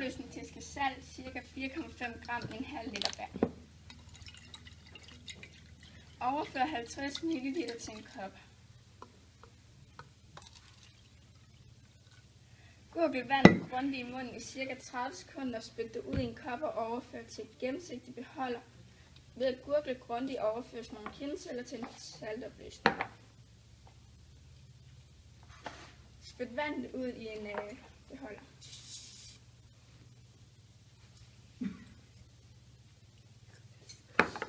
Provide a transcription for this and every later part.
Opløsning til salt, ca. 4,5 gram i en halv liter vand. Overfør 50 ml til en kop. Gurgel vandet grundigt i munden i ca. 30 sekunder og spyt det ud i en kop og overfør til et gennemsigtig beholder. Ved at gurgle grundigt overføres nogle kindceller til en saltopløsning. Spyt vandet ud i en beholder.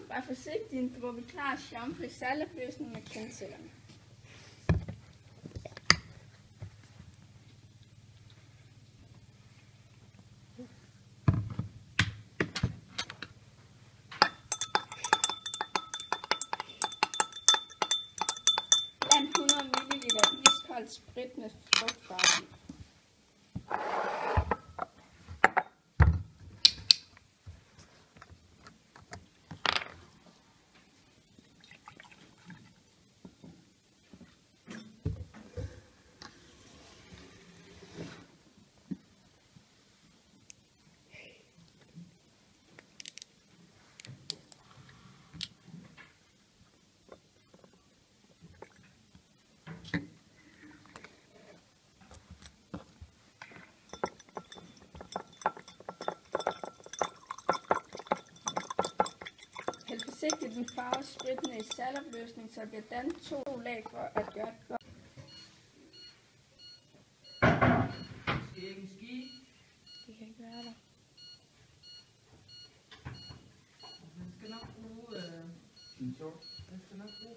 Vær forsigtig, hvor vi klarer shampoo i saltopløsning med kindcellerne. Bland 100 ml iskoldt sprit med frugtfarve. Hæld forsigtigt den farvede sprit ned i saltopløsning, så bliver dannet 2 lag for at gøre det godt. Skal ikke ski? Det kan ikke være der. Man skal nok bruge... Man skal nok bruge